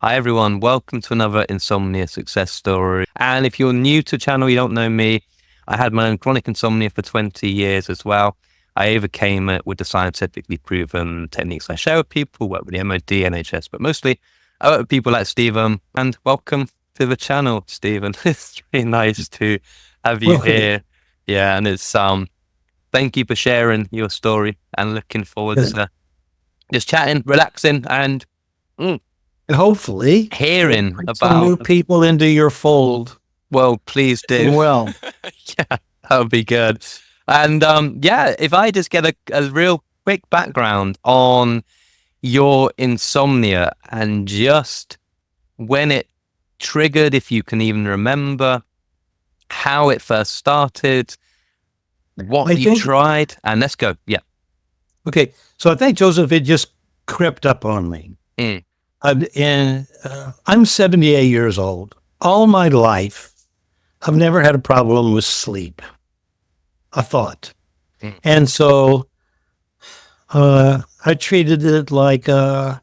Hi everyone, welcome to another Insomnia success story. And if you're new to the channel, you don't know me, I had my own chronic insomnia for 20 years as well. I overcame it with the scientifically proven techniques I share with people, work with the MOD, NHS, but mostly I work with people like Stephen. And welcome to the channel, Stephen. It's really nice to have you Welcome. here. Yeah, and it's thank you for sharing your story and looking forward Good. to just chatting, relaxing, and And hopefully, hearing bring some about. new people into your fold Well, please as do. well. Yeah, that would be good. And yeah, if I just get a real quick background on your insomnia and just when it triggered, if you can even remember how it first started, what I you think, tried, and let's go. Yeah. okay, so I think, Joseph, it just crept up on me. Mm. I'm 78 years old. All my life, I've never had a problem with sleep, I thought. Mm. And so I treated it like a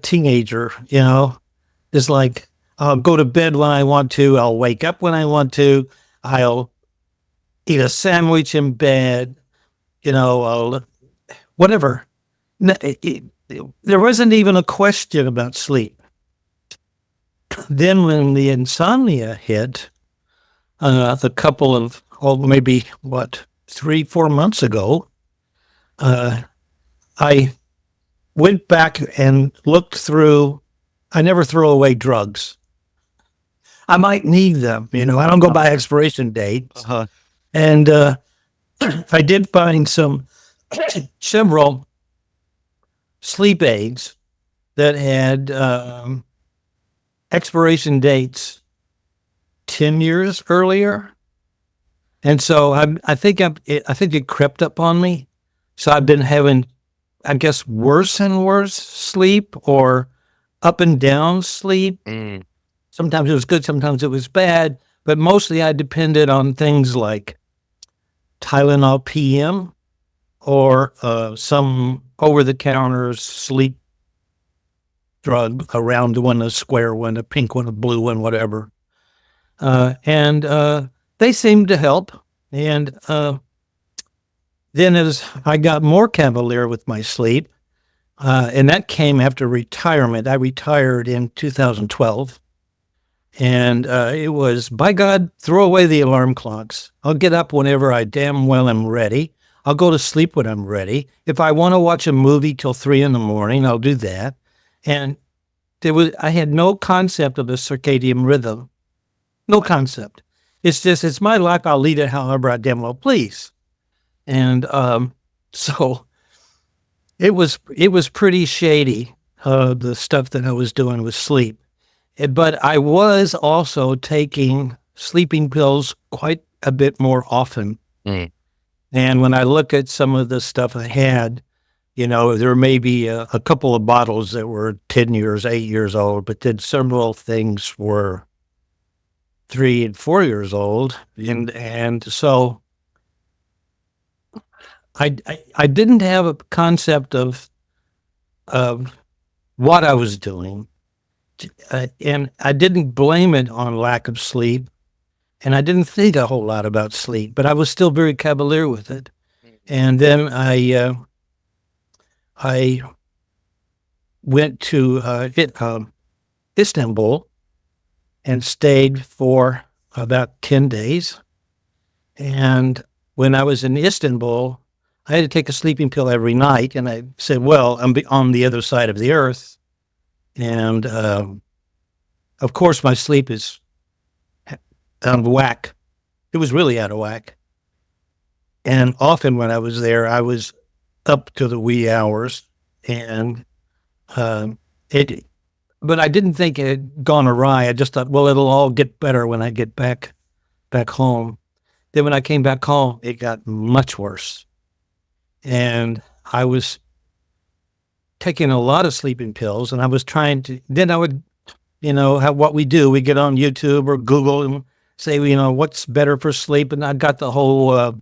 teenager, It's like I'll go to bed when I want to. I'll wake up when I want to. I'll eat a sandwich in bed. I'll, whatever. There wasn't even a question about sleep. Then when the insomnia hit, the couple of, maybe 3-4 months ago, I went back and looked through. I never throw away drugs. I might need them. I don't go by expiration dates. Uh-huh. And I did find several sleep aids that had expiration dates 10 years earlier. And so I think it crept up on me. So I've been having, I guess, worse and worse sleep, or up and down sleep. Mm. Sometimes it was good, sometimes it was bad, but mostly I depended on things like Tylenol PM or some over-the-counter sleep drug, a round one, a square one, a pink one, a blue one, whatever. And they seemed to help. And then as I got more cavalier with my sleep, and that came after retirement. I retired in 2012. And it was, by God, throw away the alarm clocks. I'll get up whenever I damn well am ready. I'll go to sleep when I'm ready. If I want to watch a movie till 3 a.m, I'll do that. And I had no concept of a circadian rhythm. No concept. It's just, it's my life. I'll lead it however I damn well please. And so it was pretty shady, the stuff that I was doing with sleep. But I was also taking sleeping pills quite a bit more often. Mm. And when I look at some of the stuff I had, there may be a couple of bottles that were 10 years, 8 years old, but then several things were 3 and 4 years old. And so I didn't have a concept of what I was doing. And I didn't blame it on lack of sleep. And I didn't think a whole lot about sleep, but I was still very cavalier with it. And then I went to Istanbul and stayed for about 10 days. And when I was in Istanbul, I had to take a sleeping pill every night. And I said, well, I'm on the other side of the earth. And of course, my sleep is out of whack. It was really out of whack. And often when I was there, I was up to the wee hours. And but I didn't think it had gone awry. I just thought, well, it'll all get better when I get back home. Then when I came back home, it got much worse. And I was taking a lot of sleeping pills, and I was trying to, then I would, what we do, we get on YouTube or Google and say, what's better for sleep? And I got the whole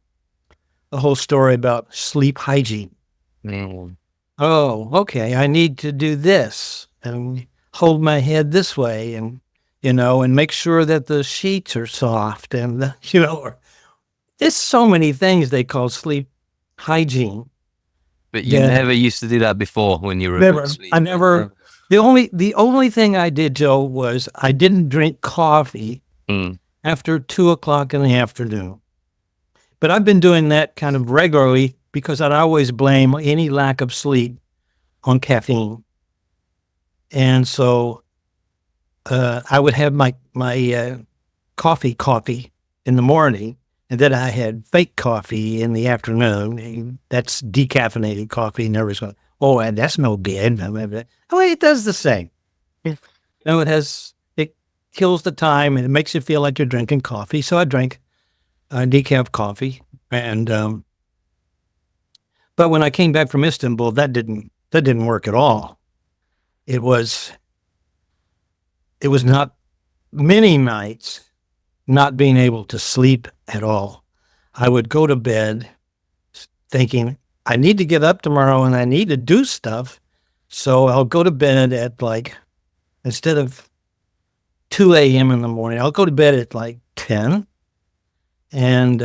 story about sleep hygiene. Mm. Oh, okay, I need to do this. And hold my head this way and, and make sure that the sheets are soft and, or there's so many things they call sleep hygiene. But you that never used to do that before when you were a never, good I sleeper. never, the only thing I did, Joe, was I didn't drink coffee after 2:00 in the afternoon. But I've been doing that kind of regularly because I'd always blame any lack of sleep on caffeine. And so I would have my coffee in the morning, and then I had fake coffee in the afternoon. And that's decaffeinated coffee. And everybody's going, oh, and that's no good. Oh, it does the same. No, it kills the time and it makes you feel like you're drinking coffee. So I drank decaf coffee. And but when I came back from Istanbul, that didn't work at all. It was not many nights not being able to sleep at all. I would go to bed thinking, I need to get up tomorrow and I need to do stuff. So I'll go to bed at instead of 2 a.m. in the morning, I'll go to bed at 10. And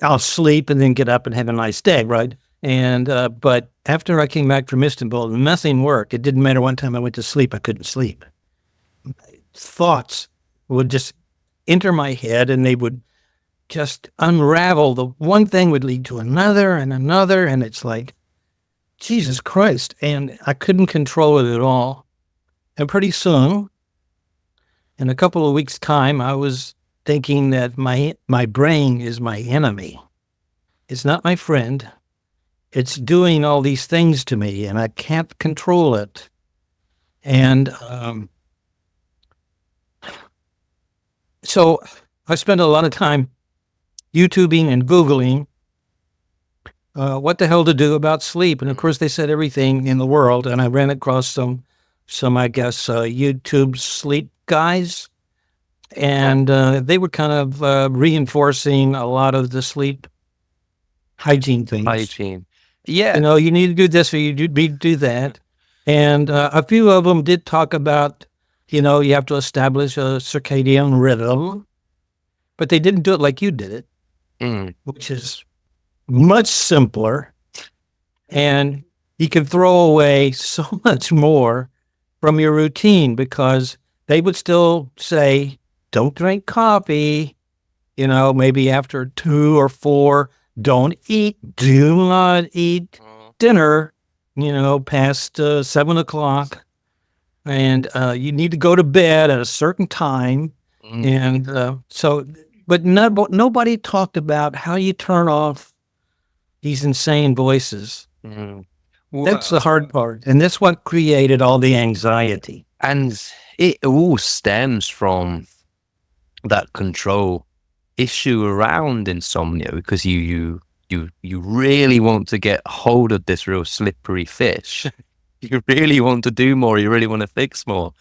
I'll sleep and then get up and have a nice day, right? And but after I came back from Istanbul, nothing worked. It didn't matter. One time I went to sleep, I couldn't sleep. Thoughts would just enter my head and they would just unravel. The one thing would lead to another and another, and it's like, Jesus Christ. And I couldn't control it at all. And pretty soon, in a couple of weeks' time, I was thinking that my brain is my enemy. It's not my friend. It's doing all these things to me, and I can't control it. And so I spent a lot of time YouTubing and Googling what the hell to do about sleep. And of course, they said everything in the world. And I ran across some I guess, YouTube sleep guys. And they were kind of reinforcing a lot of the sleep hygiene things. Hygiene. Yeah. You need to do this or you do that. And a few of them did talk about, you have to establish a circadian rhythm, but they didn't do it like you did it, which is much simpler. And you can throw away so much more from your routine because they would still say, don't drink coffee, maybe after 2 or 4, do not eat dinner, past 7 o'clock. And you need to go to bed at a certain time. And but nobody talked about how you turn off these insane voices. That's the hard part. And that's what created all the anxiety. And it all stems from that control issue around insomnia because you really want to get hold of this real slippery fish. You really want to do more. You really want to fix more.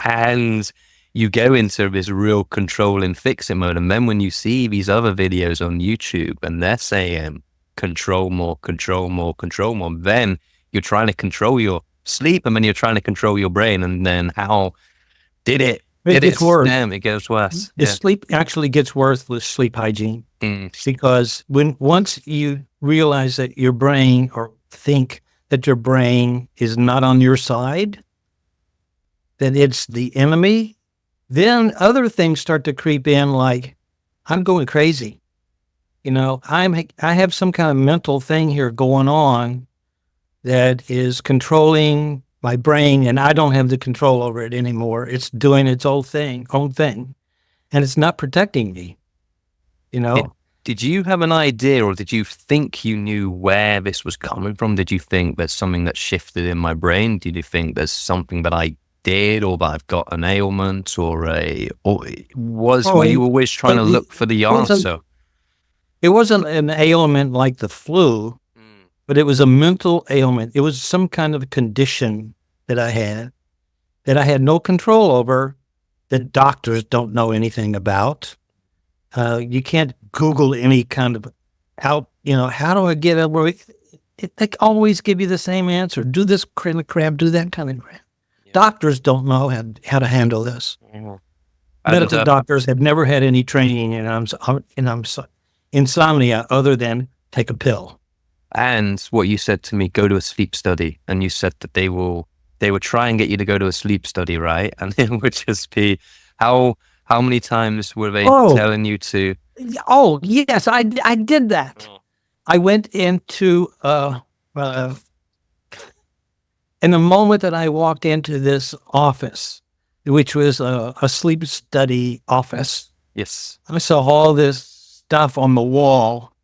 And you go into this real control and fixing mode. And then when you see these other videos on YouTube and they're saying control more, then you're trying to control your sleep and then you're trying to control your brain. And then how did it gets worse? It gets worse. Sleep actually gets worse with sleep hygiene because once you realize that your brain or think that your brain is not on your side, that it's the enemy, then other things start to creep in like, I'm going crazy. I have some kind of mental thing here going on that is controlling my brain and I don't have the control over it anymore. It's doing its own thing, and it's not protecting me, Did you have an idea or did you think you knew where this was coming from? Did you think there's something that shifted in my brain? Did you think there's something that I did or that I've got an ailment were you always trying to look for the answer? It wasn't an ailment like the flu, but it was a mental ailment. It was some kind of condition that I had no control over, that doctors don't know anything about. You can't Google any kind of how do I get over it? they always give you the same answer. Do this kind of crap, do that kind of crap. Yeah. Doctors don't know how to handle this. Mhm. Medical And doctors have never had any training in insomnia other than take a pill. and what you said to me, go to a sleep study, and you said that they will try and get you to go to a sleep study, right? And it would just be how many times were they telling you to? Oh, yes, I did that. Oh. I went into, in the moment that I walked into this office, which was a sleep study office, Yes. I saw all this stuff on the wall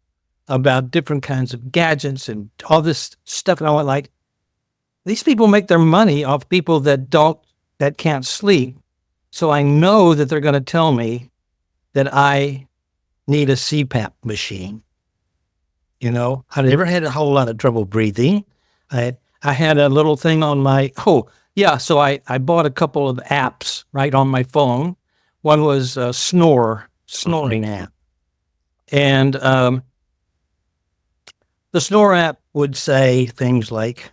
about different kinds of gadgets and all this stuff. And I went like, these people make their money off people that can't sleep. So I know that they're going to tell me that I need a CPAP machine. You know, I never had a whole lot of trouble breathing. I had a little thing on my, so I bought a couple of apps right on my phone. One was a snoring app. And the snore app would say things like,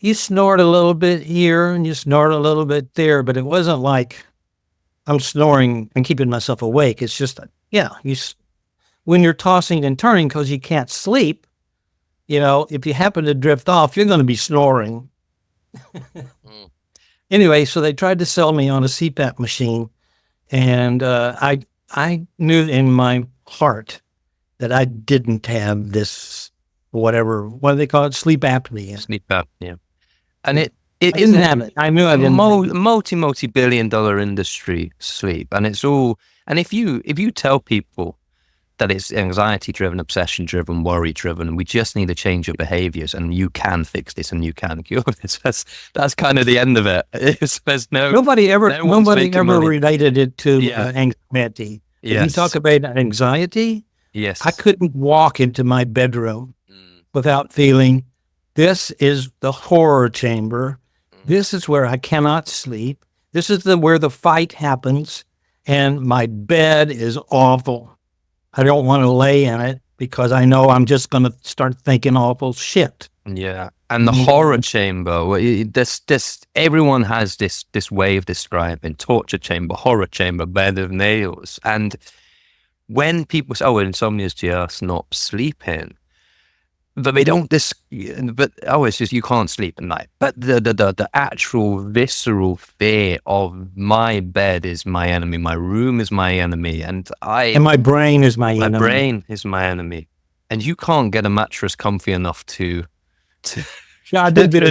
you snort a little bit here and you snort a little bit there, but it wasn't like I'm snoring and keeping myself awake. It's just, when you're tossing and turning because you can't sleep, if you happen to drift off, you're going to be snoring. Anyway, so they tried to sell me on a CPAP machine, and I knew in my heart that I didn't have this, what do they call it? Sleep apnea. Sleep apnea. And it didn't have it. I knew I didn't. Multi-billion-dollar industry, sleep. And it's all, and if you tell people that it's anxiety-driven, obsession-driven, worry-driven, and we just need to change your behaviors, and you can fix this, and you can cure this. That's kind of the end of it. Nobody ever related it to anxiety. Yes. If you talk about anxiety, yes, I couldn't walk into my bedroom without feeling this is the horror chamber. This is where I cannot sleep. This is where the fight happens, and my bed is awful. I don't want to lay in it because I know I'm just going to start thinking awful shit. Yeah. And the horror chamber, everyone has this way of describing torture chamber, horror chamber, bed of nails. And when people say, insomnia is just not sleeping, but they don't, it's just you can't sleep at night. But the actual visceral fear of my bed is my enemy, my room is my enemy, and my brain is my enemy. My brain is my enemy. And you can't get a mattress comfy enough to I did a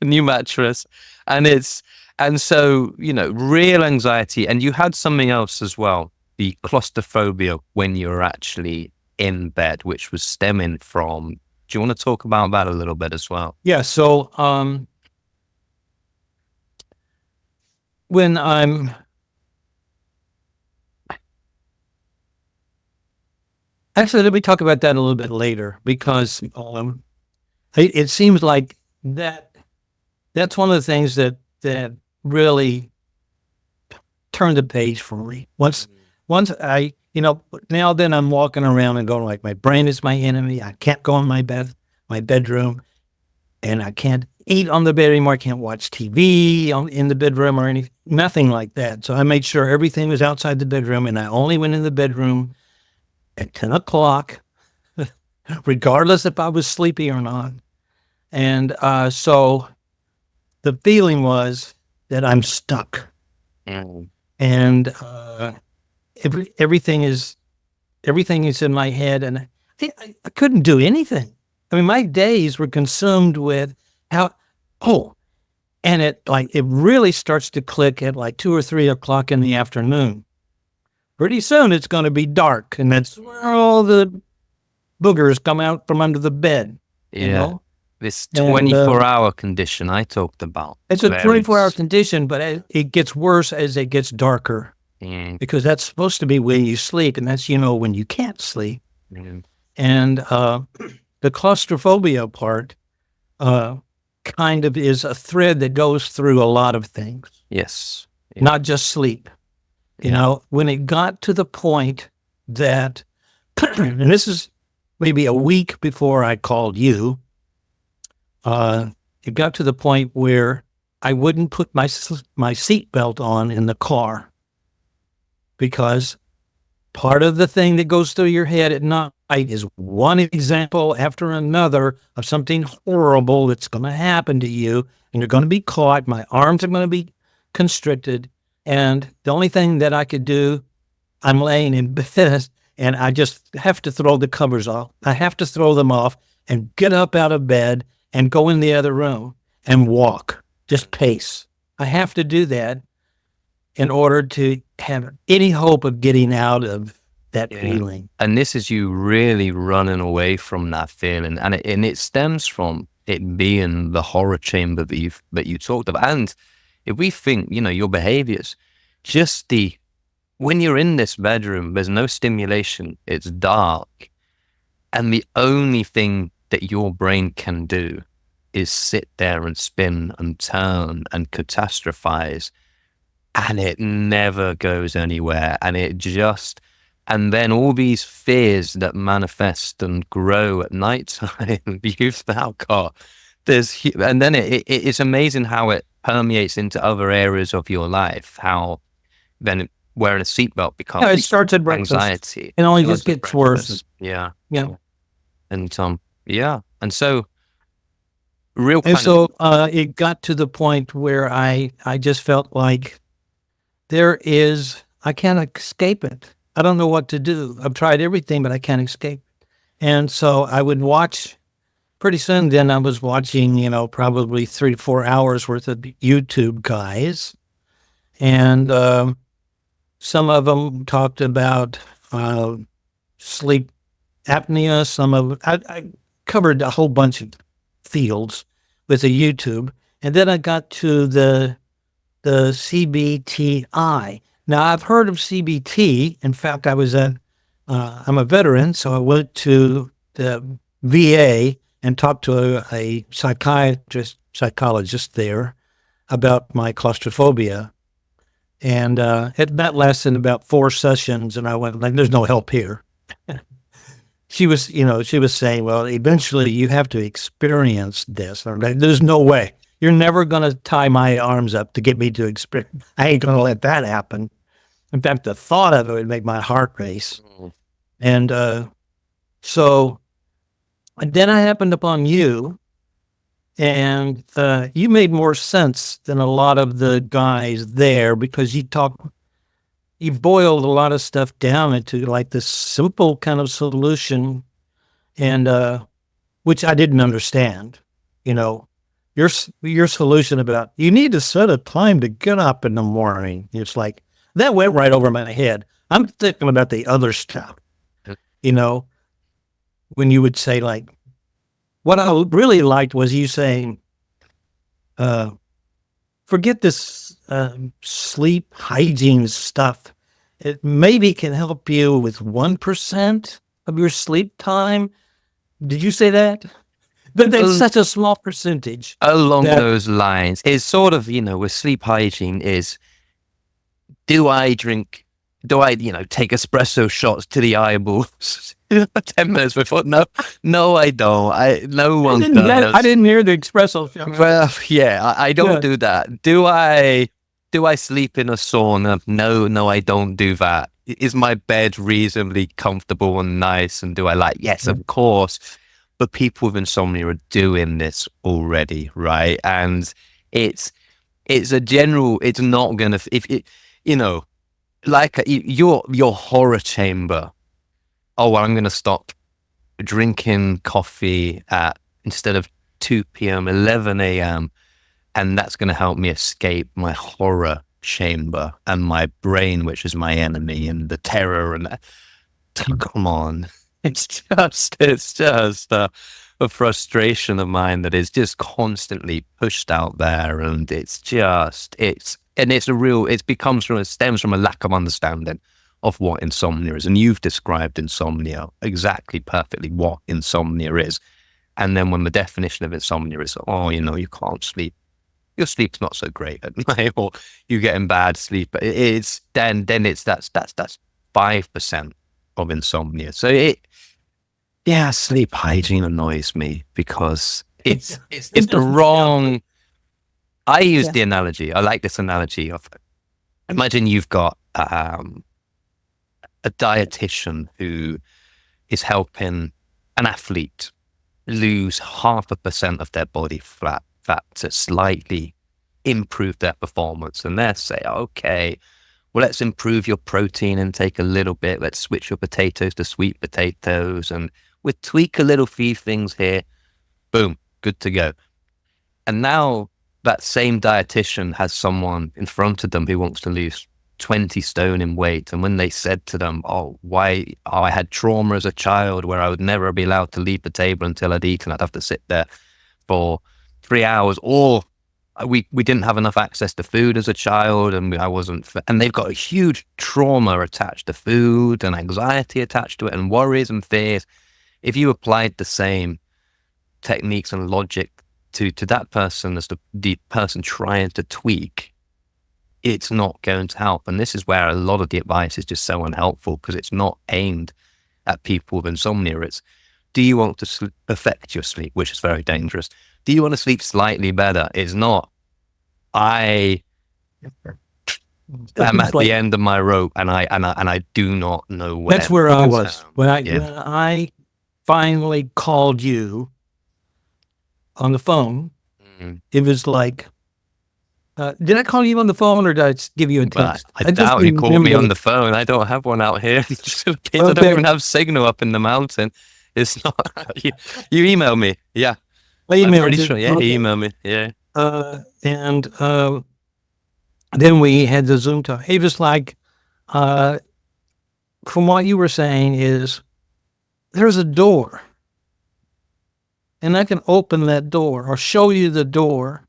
new mattress. And so, real anxiety. And you had something else as well, the claustrophobia when you're actually in bed, which was stemming from, do you want to talk about that a little bit as well? Yeah. So, when actually, let me talk about that a little bit later, because it seems like that's one of the things that really turned the page for me. Once I, now then I'm walking around and going like, my brain is my enemy. I can't go in my bedroom, and I can't eat on the bed anymore. I can't watch TV in the bedroom or nothing like that. So I made sure everything was outside the bedroom, and I only went in the bedroom at 10 o'clock, regardless if I was sleepy or not. And so the feeling was that I'm stuck. And everything is in my head, and I couldn't do anything. I mean, my days were consumed with and it really starts to click at like 2 or 3 o'clock in the afternoon. Pretty soon it's going to be dark, and that's where all the boogers come out from under the bed. This 24-hour condition I talked about. It's a 24-hour condition, but it gets worse as it gets darker. Because that's supposed to be when you sleep, and that's, when you can't sleep. And the claustrophobia part kind of is a thread that goes through a lot of things. Yes. Yeah. Not just sleep. When it got to the point that, and this is maybe a week before I called you, it got to the point where I wouldn't put my seatbelt on in the car, because part of the thing that goes through your head at night is one example after another of something horrible that's going to happen to you, and you're going to be caught. My arms are going to be constricted, and the only thing that I could do, I'm laying in bed, and I just have to throw the covers off. I have to throw them off and get up out of bed and go in the other room and walk, just pace. I have to do that in order to have any hope of getting out of that feeling. And this is you really running away from that feeling. And it stems from it being the horror chamber that you talked about. And if we think, your behaviors, just when you're in this bedroom, there's no stimulation, it's dark. And the only thing that your brain can do is sit there and spin and turn and catastrophize. And it never goes anywhere. And then all these fears that manifest and grow at nighttime, you've now got and then it's amazing how it permeates into other areas of your life, how then wearing a seatbelt becomes it starts at breakfast. Anxiety. It only just gets worse. Yeah. Yeah. And and so it got to the point where I just felt like I can't escape it. I don't know what to do. I've tried everything, but I can't escape. And so I would watch, pretty soon then I was watching, probably 3 to 4 hours worth of YouTube guys. And some of them talked about sleep apnea. I covered a whole bunch of fields with the YouTube. And then I got to the CBTi. Now, I've heard of CBT. In fact, I'm a veteran, so I went to the VA and talked to a psychologist there about my claustrophobia. And that lasted about 4 sessions, and I went, there's no help here. She was saying, well, eventually you have to experience this. There's no way. You're never going to tie my arms up to get me to experience. I ain't going to let that happen. In fact, the thought of it would make my heart race. And so then I happened upon you, and you made more sense than a lot of the guys there, because you boiled a lot of stuff down into like this simple kind of solution, and which I didn't understand. Your solution about you need to set a time to get up in the morning. It's like, that went right over my head. I'm thinking about the other stuff, when you would say, like, what I really liked was you saying, forget this sleep hygiene stuff. It maybe can help you with 1% of your sleep time. Did you say that? But that's such a small percentage. Along those lines, it's sort of, with sleep hygiene is, do I take espresso shots to the eyeballs 10 minutes before? No, I don't. No one does. I didn't hear the espresso shot. Well, yeah, I don't do that. Do I sleep in a sauna? No, I don't do that. Is my bed reasonably comfortable and nice? And do I yes, of course. But people with insomnia are doing this already, right? And it's a general, it's not going to, your horror chamber. Oh, well, I'm going to stop drinking coffee instead of 2 p.m., 11 a.m. And that's going to help me escape my horror chamber and my brain, which is my enemy, and the terror and that. Come on. It's just a frustration of mine that is just constantly pushed out there. And it stems from a lack of understanding of what insomnia is. And you've described insomnia exactly perfectly what insomnia is. And then when the definition of insomnia is, you can't sleep, your sleep's not so great at night, or you get in bad sleep, that's 5% of insomnia. So yeah, sleep hygiene annoys me because it's It the doesn't wrong. I use Yeah. the analogy. I like this analogy of, imagine you've got a dietitian who is helping an athlete lose 0.5% of their body fat to slightly improve their performance. And they say, okay, well, let's improve your protein intake a little bit. Let's switch your potatoes to sweet potatoes, and we'll tweak a little few things here. Boom, good to go. And now that same dietitian has someone in front of them who wants to lose 20 stone in weight. And when they said to them, I had trauma as a child where I would never be allowed to leave the table until I'd eaten. I'd have to sit there for 3 hours, or we didn't have enough access to food as a child, and I wasn't, and they've got a huge trauma attached to food and anxiety attached to it and worries and fears. If you applied the same techniques and logic to that person as the person trying to tweak, it's not going to help. And this is where a lot of the advice is just so unhelpful, because it's not aimed at people with insomnia. It's, do you want to affect your sleep, which is very dangerous? Do you want to sleep slightly better? It's not, I am at the end of my rope and I do not know where. That's where I was. When I finally called you on the phone, it was like, did I call you on the phone or did I give you a text? I doubt you called me on the phone. I don't have one out here. I don't even have signal up in the mountain. It's not. You email me. Yeah. I'm pretty sure. Yeah, he emailed me. Yeah. And then we had the Zoom talk. It was like, from what you were saying is, there's a door. And I can open that door or show you the door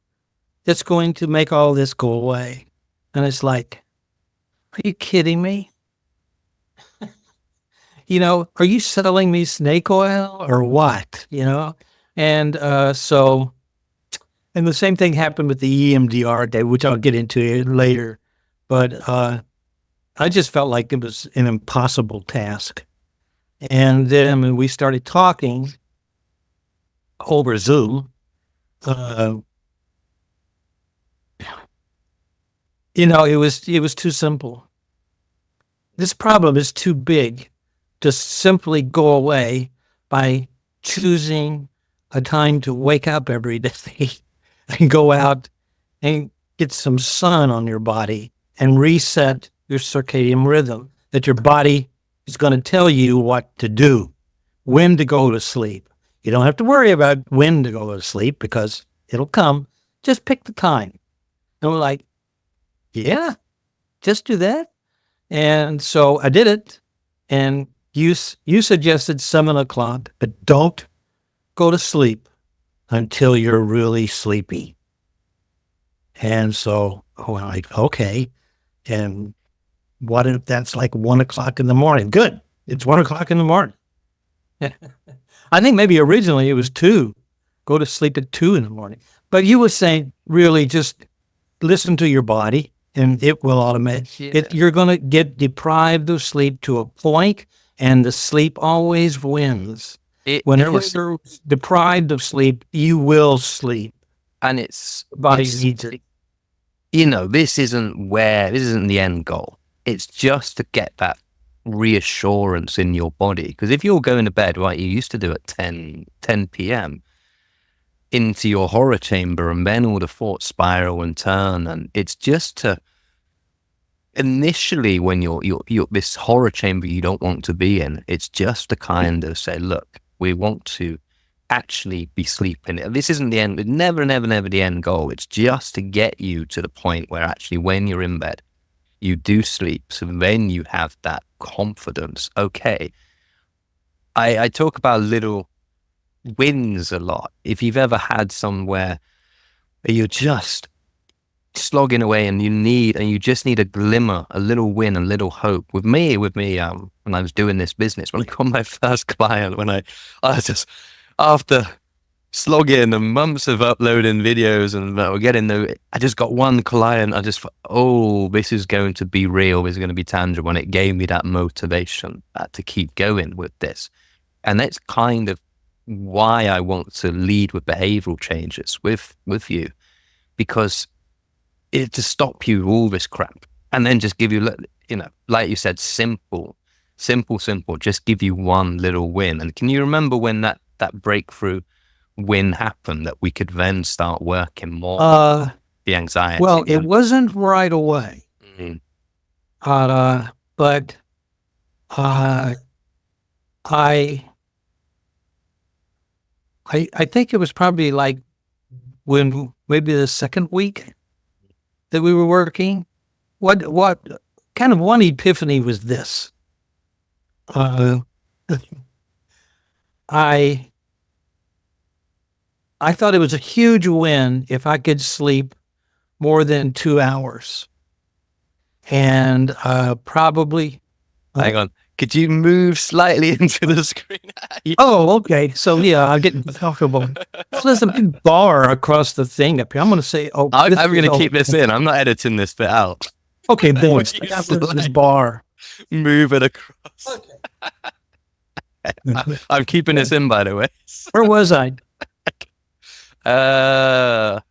that's going to make all this go away. And it's like, are you kidding me? Are you selling me snake oil or what? And and the same thing happened with the EMDR day, which I'll get into later. But I just felt like it was an impossible task. And then we started talking over Zoom. It was too simple. This problem is too big to simply go away by choosing a time to wake up every day and go out and get some sun on your body and reset your circadian rhythm, that your body is going to tell you what to do, when to go to sleep. You don't have to worry about when to go to sleep because it'll come. Just pick the time. And we're like, yeah, just do that. And so I did it. And you suggested 7:00, but don't go to sleep until you're really sleepy. And so I'm like, okay. And what if that's like 1:00 in the morning? Good. It's 1:00 in the morning. I think maybe originally it was 2. Go to sleep at 2 in the morning. But you were saying really just listen to your body and it will automatically, you're going to get deprived of sleep to a point, and the sleep always wins. Whenever you're deprived of sleep, you will sleep. And it's body needs it. This isn't the end goal. It's just to get that reassurance in your body. Because if you're going to bed, right, you used to do at 10 p.m. into your horror chamber, and then all the thoughts spiral and turn. And it's just to, initially, when you're this horror chamber you don't want to be in, it's just to kind of say, look, we want to actually be sleeping. This isn't the end. It's never the end goal. It's just to get you to the point where actually when you're in bed, you do sleep. So then you have that confidence. Okay. I talk about little wins a lot. If you've ever had somewhere where you're just slogging away and you just need a glimmer, a little win, a little hope. With me, when I was doing this business, when I got my first client, when I was just, after slogging and months of uploading videos and I just got one client. I just thought, this is going to be real. This is going to be tangible. And it gave me that motivation to keep going with this. And that's kind of why I want to lead with behavioral changes with you, because it to stop you all this crap and then just give you, you know, like you said, simple, just give you one little win. And can you remember when that breakthrough win happened, that we could then start working more the anxiety? Well, it wasn't right away. Mm-hmm. But I think it was probably like when maybe the second week that we were working. What kind of one epiphany was this? I thought it was a huge win if I could sleep more than 2 hours, and probably. Hang on. Could you move slightly into the screen? Oh, okay. So yeah, I'm getting comfortable. So there's a big bar across the thing up here. I'm going to say, I'm going to keep this in. I'm not editing this bit out. Okay, boys. This bar. Move it across. Okay. I'm keeping this in, by the way. Where was I? The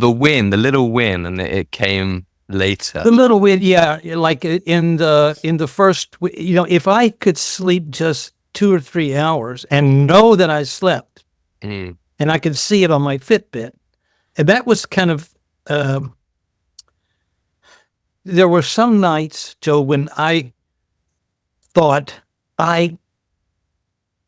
win, the little win, and it came later. The little win, yeah. Like in the first, you know, if I could sleep just 2 or 3 hours and know that I slept, and I could see it on my Fitbit, and that was kind of. There were some nights, Joe, when I thought I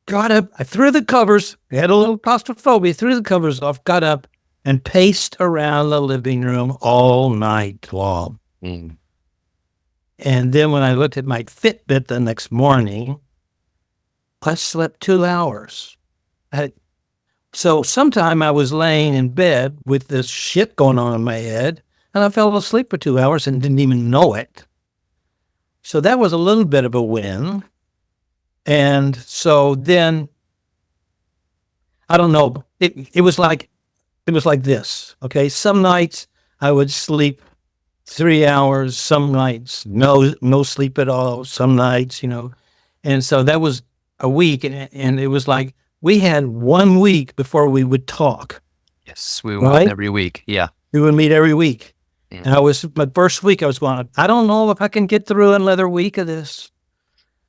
got up, I threw the covers, I had a little claustrophobia, threw the covers off, got up, and paced around the living room all night long. And then when I looked at my Fitbit the next morning, I slept 2 hours. So sometime I was laying in bed with this shit going on in my head, and I fell asleep for 2 hours and didn't even know it. So that was a little bit of a win. And so then, I don't know, it was like this, okay? Some nights I would sleep 3 hours, some nights no sleep at all, some nights, you know. And so that was a week, and it was like we had 1 week before we would talk. Yes, we would meet every week, yeah. We would meet every week. Yeah. And my first week I was going, I don't know if I can get through another week of this,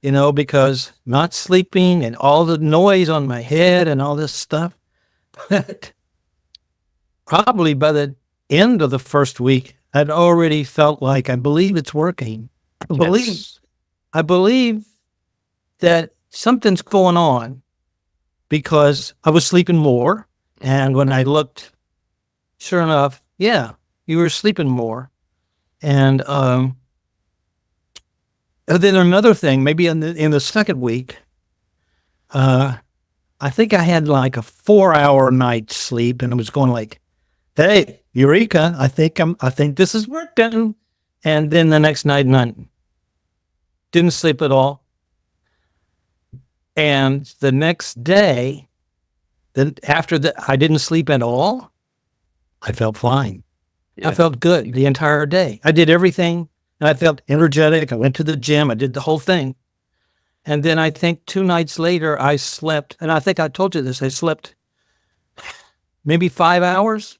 you know, because not sleeping and all the noise on my head and all this stuff. But probably by the end of the first week, I'd already felt like, I believe it's working. I believe that something's going on, because I was sleeping more. And when I looked, sure enough, yeah, you were sleeping more. And then another thing, maybe in the second week, I think I had like a 4-hour night's sleep, and I was going like, hey, Eureka, I think this is working. And then the next night, none. Didn't sleep at all. And the next day, then after that, I didn't sleep at all. I felt fine. Yeah. I felt good the entire day. I did everything, and I felt energetic. I went to the gym. I did the whole thing. And then I think 2 nights later, I slept, and I think I told you this, I slept maybe 5 hours.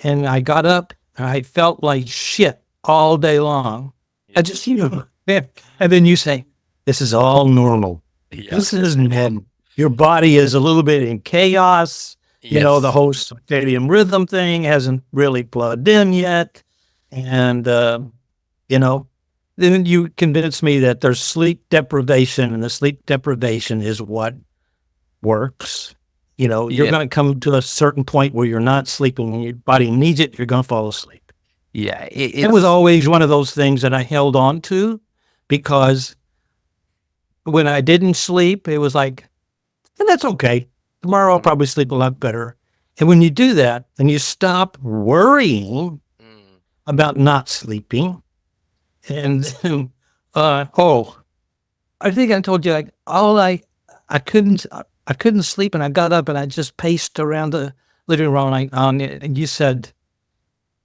And I got up, and I felt like shit all day long. I just, you know, and then you say, this is all normal. Yes. This isn't normal. Your body is a little bit in chaos. Yes. You know, the whole circadian rhythm thing hasn't really plugged in yet. And, you know, then you convince me that there's sleep deprivation, and the sleep deprivation is what works. You know, you're going to come to a certain point where you're not sleeping, and your body needs it, you're going to fall asleep. Yeah. It was always one of those things that I held on to, because when I didn't sleep, it was like, and that's okay. Tomorrow I'll probably sleep a lot better. And when you do that, and you stop worrying about not sleeping, and I think I told you, like, I couldn't sleep, and I got up and I just paced around the living room, and you said,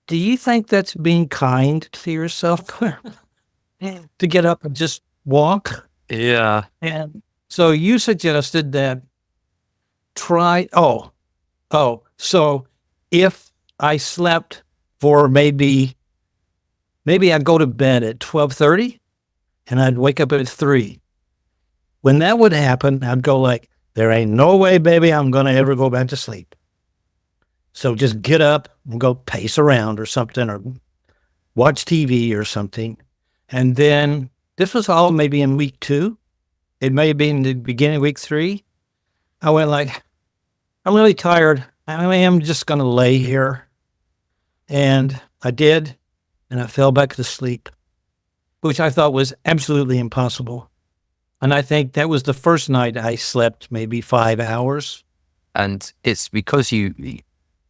do you think that's being kind to yourself to get up and just walk? Yeah. And so you suggested that so if I slept for maybe I'd go to bed at 12:30 and I'd wake up at 3. When that would happen, I'd go like, there ain't no way, baby, I'm going to ever go back to sleep. So just get up and go pace around or something, or watch TV or something. And then this was all maybe in week 2. It may have been in the beginning of week 3. I went like, I'm really tired. I am just going to lay here. And I did. And I fell back to sleep, which I thought was absolutely impossible. And I think that was the first night I slept maybe 5 hours. And it's because you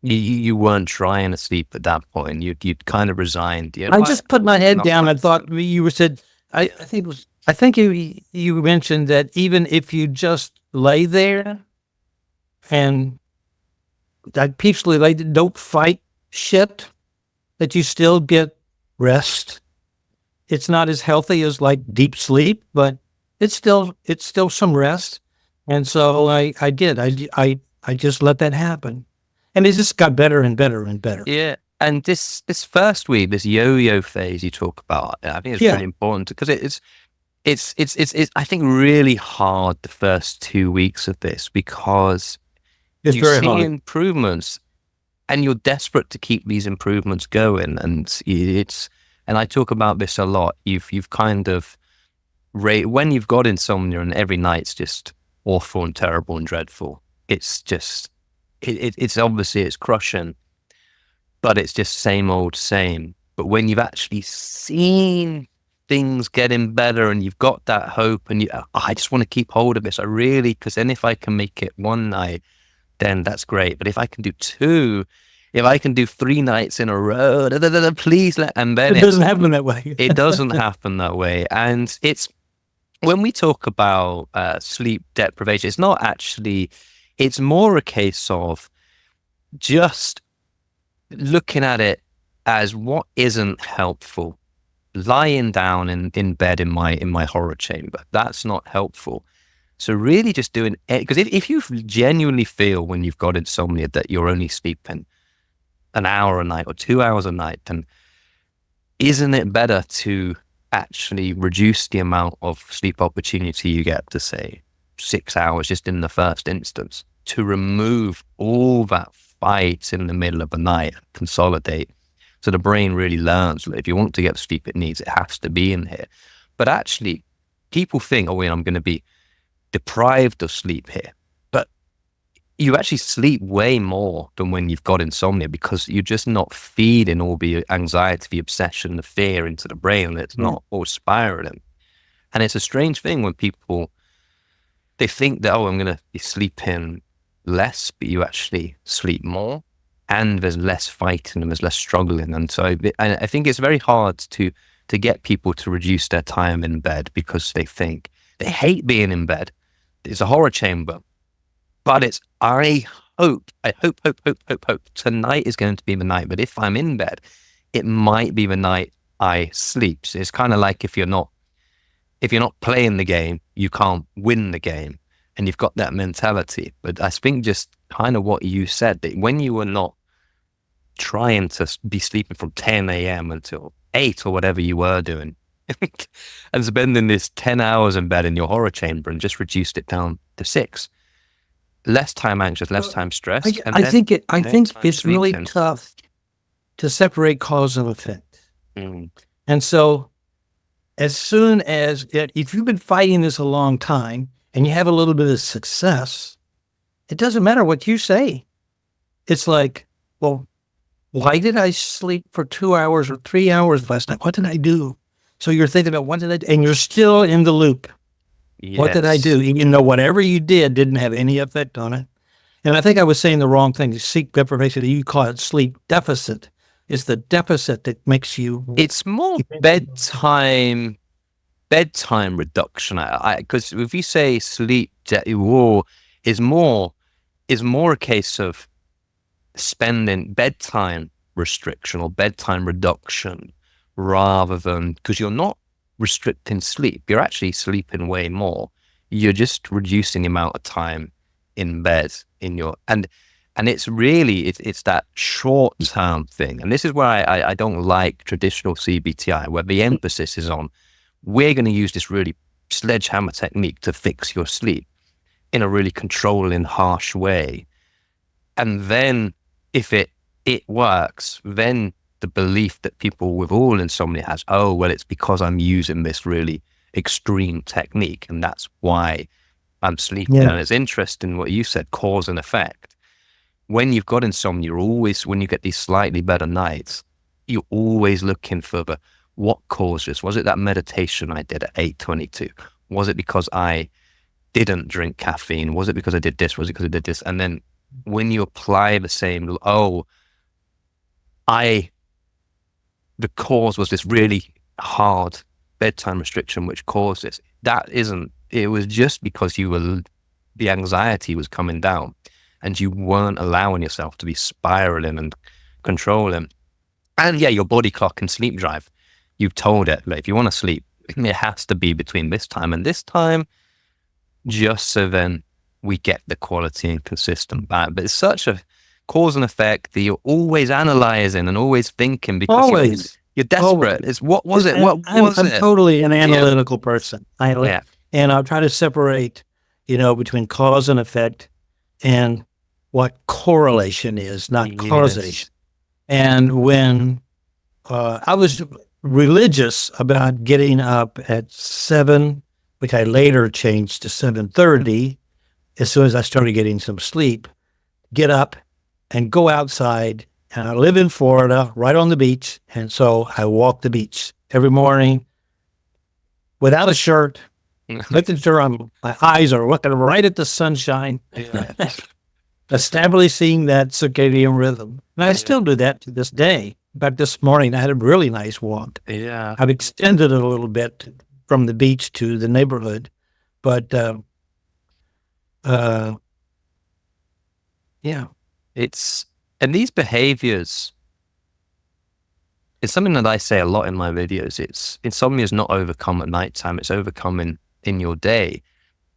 weren't trying to sleep at that point. You'd kind of resigned. I just put my head down. I thought you said, I think you mentioned that even if you just lay there and peacefully lay, don't fight shit, that you still get rest. It's not as healthy as like deep sleep, but it's still some rest. And so I did. I just let that happen. And it just got better and better and better. Yeah. And this first week, this yo-yo phase you talk about, I think it's really important because it's I think really hard the first 2 weeks of this because it's you very see hard. improvements and you're desperate to keep these improvements going. And I talk about this a lot. You've kind of when you've got insomnia and every night's just awful and terrible and dreadful, it's just, it's obviously it's crushing, but it's just same old same. But when you've actually seen things getting better and you've got that hope and I just want to keep hold of this. Because then if I can make it one night, then that's great. But if I can do 2, if I can do 3 nights in a row, please and then it doesn't happen that way. It doesn't happen that way. And it's, when we talk about sleep deprivation, it's not actually, it's more a case of just looking at it as what isn't helpful. Lying down in bed in my horror chamber, that's not helpful. So really just doing it, because if you genuinely feel when you've got insomnia that you're only sleeping an hour a night or 2 hours a night, then isn't it better to actually reduce the amount of sleep opportunity you get to, say, 6 hours just in the first instance, to remove all that fight in the middle of the night, consolidate, so the brain really learns that if you want to get sleep it needs, it has to be in here. But actually, people think, oh, I'm going to be deprived of sleep here. But you actually sleep way more than when you've got insomnia, because you're just not feeding all the anxiety, the obsession, the fear into the brain. It's not all spiraling. And it's a strange thing when people, they think that, oh, I'm going to be sleeping less, but you actually sleep more. And there's less fighting and there's less struggling. And so I think it's very hard to get people to reduce their time in bed, because they think they hate being in bed. It's a horror chamber. But it's, I hope tonight is going to be the night. But if I'm in bed, it might be the night I sleep. So it's kind of like if you're not playing the game, you can't win the game. And you've got that mentality. But I think just kind of what you said, that when you were not trying to be sleeping from 10 a.m. until 8 or whatever you were doing, and spending this 10 hours in bed in your horror chamber, and just reduced it down to 6. Less time anxious, less time stressed. I think it's really tough to separate cause and effect. And so as soon as, if you've been fighting this a long time and you have a little bit of success, it doesn't matter what you say. It's like, well, why did I sleep for 2 hours or 3 hours last night? What did I do? So you're thinking about what did I do? And you're still in the loop. Yes. What did I do? And whatever you did didn't have any effect on it. And I think I was saying the wrong thing. Sleep deprivation, you call it sleep deficit. It's the deficit that makes you... It's more bedtime reduction. Because if you say sleep is more a case of spending bedtime restriction or bedtime reduction, rather than, because you're not restricting sleep. You're actually sleeping way more. You're just reducing the amount of time in bed and it's really it's that short term thing. And this is where I don't like traditional CBTi, where the emphasis is on we're going to use this really sledgehammer technique to fix your sleep in a really controlling, harsh way. And then if it works, then the belief that people with all insomnia has, oh, well, it's because I'm using this really extreme technique and that's why I'm sleeping. Yeah. And it's interesting what you said, cause and effect. When you've got insomnia, when you get these slightly better nights, you're always looking for what caused this. Was it that meditation I did at 8:22? Was it because I didn't drink caffeine? Was it because I did this? Was it because I did this? And then when you apply the same, the cause was this really hard bedtime restriction which caused this. It was just because the anxiety was coming down and you weren't allowing yourself to be spiraling and controlling. And yeah, your body clock and sleep drive, you've told it, like, if you want to sleep, it has to be between this time and this time, just so then we get the quality and consistent back. But it's such a cause and effect that you're always analyzing and always thinking because you're desperate. Always. It's what was it? What was it? I'm totally an analytical person. Yeah. And I'll try to separate, between cause and effect and what correlation is, not causation. And when I was religious about getting up at 7, which I later changed to 7:30, as soon as I started getting some sleep, get up and go outside. And I live in Florida, right on the beach. And so I walk the beach every morning without a shirt, making sure my eyes are looking right at the sunshine, establishing that circadian rhythm. And I still do that to this day. In fact, this morning I had a really nice walk. Yeah. I've extended it a little bit from the beach to the neighborhood, but yeah. And these behaviors, it's something that I say a lot in my videos. Insomnia is not overcome at nighttime. It's overcome in your day.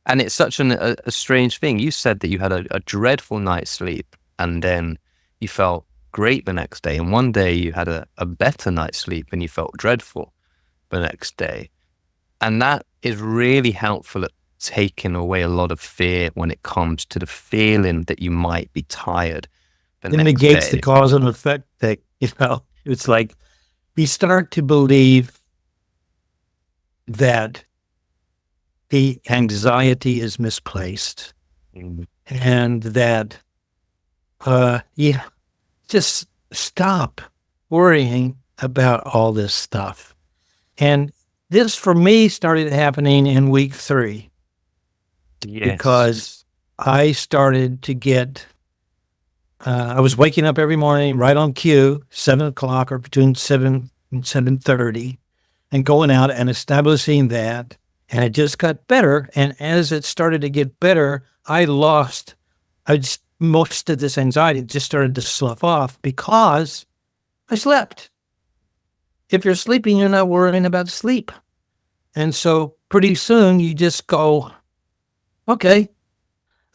And it's such a strange thing. You said that you had a dreadful night's sleep and then you felt great the next day. And one day you had a better night's sleep and you felt dreadful the next day. And that is really helpful at taking away a lot of fear when it comes to the feeling that you might be tired. It negates the cause and effect thing. It's like we start to believe that the anxiety is misplaced and that, just stop worrying about all this stuff. And this, for me, started happening in week 3 because I started to get, I was waking up every morning right on cue, 7 o'clock or between 7 and 7:30, and going out and establishing that. And it just got better. And as it started to get better, most of this anxiety just started to slough off because I slept. If you're sleeping, you're not worrying about sleep. And so pretty soon you just go, okay,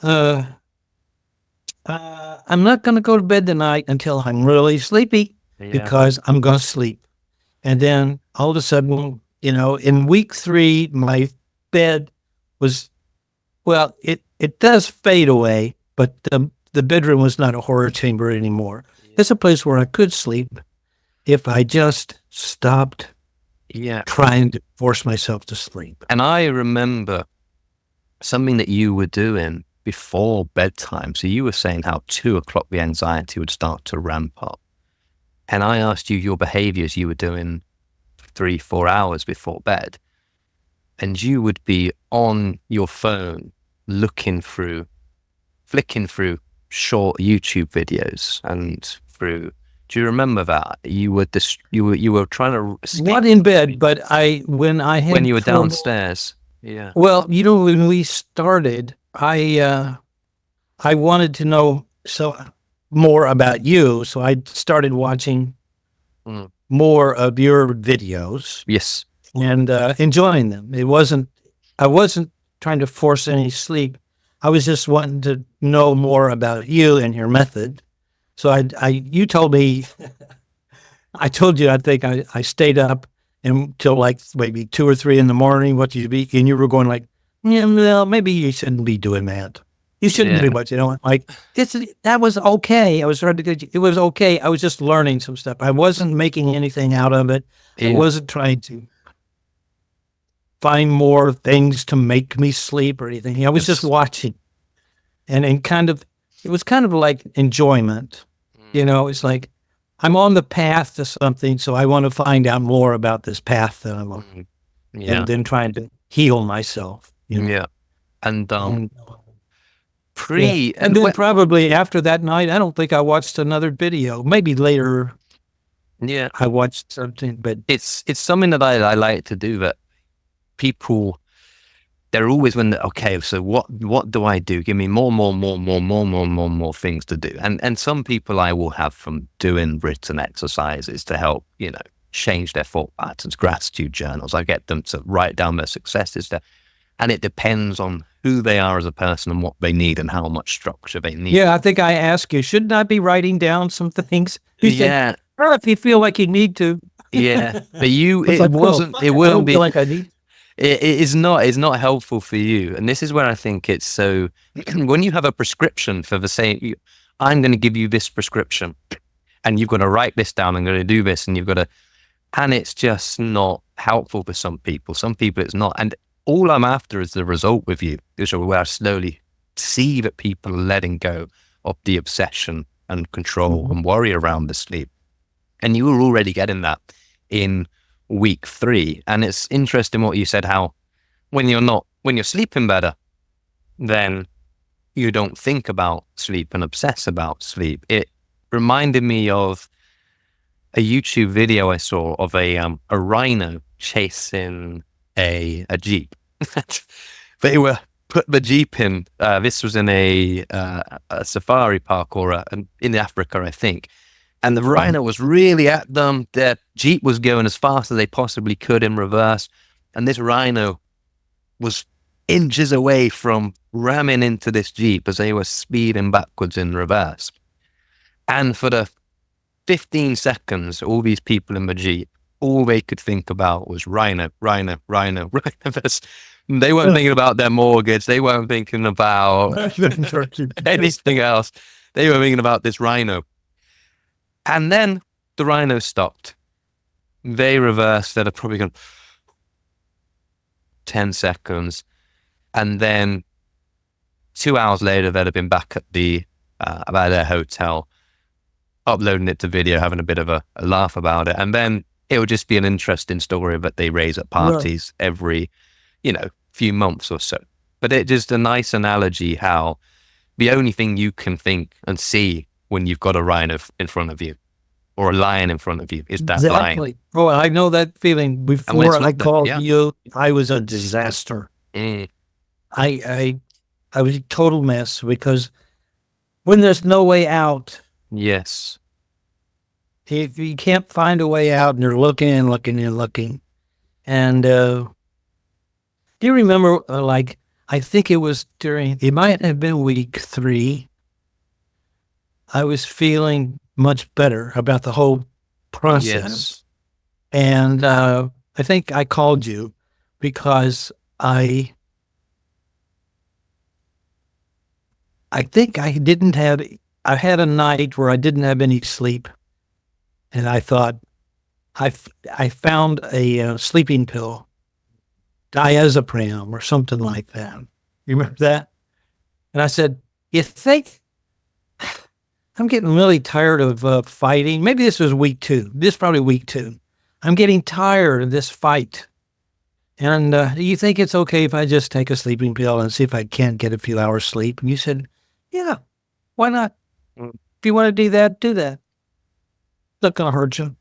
I'm not going to go to bed tonight until I'm really sleepy because I'm going to sleep. And then all of a sudden, in week 3, my bed was, it does fade away, but the bedroom was not a horror chamber anymore. It's a place where I could sleep if I just stopped trying to force myself to sleep. And I remember something that you were doing before bedtime. So you were saying how 2 o'clock the anxiety would start to ramp up. And I asked you your behaviors you were doing 3-4 hours before bed. And you would be on your phone flicking through short YouTube videos and through. Do you remember that? You were trying to escape. Not in bed, but when you were downstairs. Yeah. Well, when we started, I wanted to know more about you, so I started watching more of your videos. Yes. and enjoying them. I wasn't trying to force any sleep. I was just wanting to know more about you and your method. So you told me, I told you, I think I stayed up until like maybe 2 or 3 in the morning. What you be, and you were going like, yeah, well, maybe you shouldn't be doing that. You shouldn't do much, like that was okay. I was trying to get you. It was okay. I was just learning some stuff. I wasn't making anything out of it. I wasn't trying to find more things to make me sleep or anything. I was just watching, and it was kind of like enjoyment. It's like I'm on the path to something, so I want to find out more about this path that I'm on, and then trying to heal myself. And and then probably after that night, I don't think I watched another video. Maybe later, I watched something, but it's something that I like to do. That people, they're always okay, so what do I do? Give me more things to do. And some people I will have from doing written exercises to help, change their thought patterns, gratitude journals. I get them to write down their successes there. And it depends on who they are as a person and what they need and how much structure they need. Yeah, I think I asked you, shouldn't I be writing down some things? You said, well, if you feel like you need to. But it wouldn't be like I need. It is not. It's not helpful for you, and this is where I think it's so. When you have a prescription for the same, I'm going to give you this prescription, and you've got to write this down. I'm going to do this, and you've got to, and it's just not helpful for some people. Some people it's not, and all I'm after is the result with you, is where I slowly see that people are letting go of the obsession and control and worry around the sleep, and you were already getting that in week 3. And it's interesting what you said, how when you're sleeping better, then you don't think about sleep and obsess about sleep. It reminded me of a YouTube video I saw of a rhino chasing a Jeep. They were put the Jeep in, this was in a safari park or in Africa, I think. And the rhino was really at them. Their Jeep was going as fast as they possibly could in reverse. And this rhino was inches away from ramming into this Jeep as they were speeding backwards in reverse. And for the 15 seconds, all these people in the Jeep, all they could think about was rhino. They weren't thinking about their mortgage. They weren't thinking about anything else. They were thinking about this rhino. And then the rhino stopped. They reversed. They'd have probably gone 10 seconds. And then 2 hours later, they'd have been back at about their hotel, uploading it to video, having a bit of a laugh about it. And then it would just be an interesting story that they raise at parties every, few months or so. But it's just a nice analogy how the only thing you can think and see when you've got a rhino in front of you or a lion in front of you is that lion. Oh, I know that feeling. Before I called you, I was a disaster. I was a total mess, because when there's no way out, yes, if you can't find a way out and you're looking and looking and looking, and do you remember, I think it might have been week 3, I was feeling much better about the whole process. Yes. And I think I called you because I think I had a night where I didn't have any sleep. And I thought, I found a sleeping pill, diazepam or something like that. You remember that? And I said, you think I'm getting really tired of fighting? Maybe this was week 2. This is probably week 2. I'm getting tired of this fight. And do you think it's okay if I just take a sleeping pill and see if I can't get a few hours sleep? And you said, yeah, why not? If you want to do that, do that. It's not going to hurt you.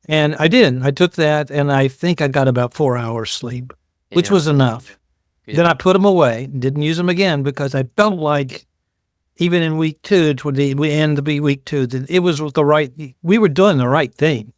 And I did. I took that, and I think I got about 4 hours sleep, which was enough. Then I put them away, didn't use them again, because I felt like even in week 2, toward the end of week 2, that it was we were doing the right thing.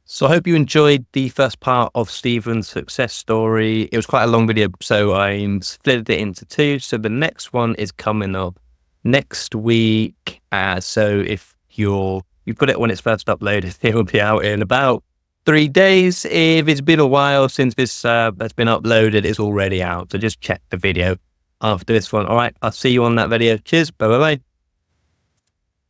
So I hope you enjoyed the first part of Stephen's success story. It was quite a long video, so I split it into two. So the next one is coming up next week. So if you put it when it's first uploaded, it will be out in about 3 days. If it's been a while since this has been uploaded, it's already out. So just check the video after this one. All right, I'll see you on that video. Cheers. Bye bye.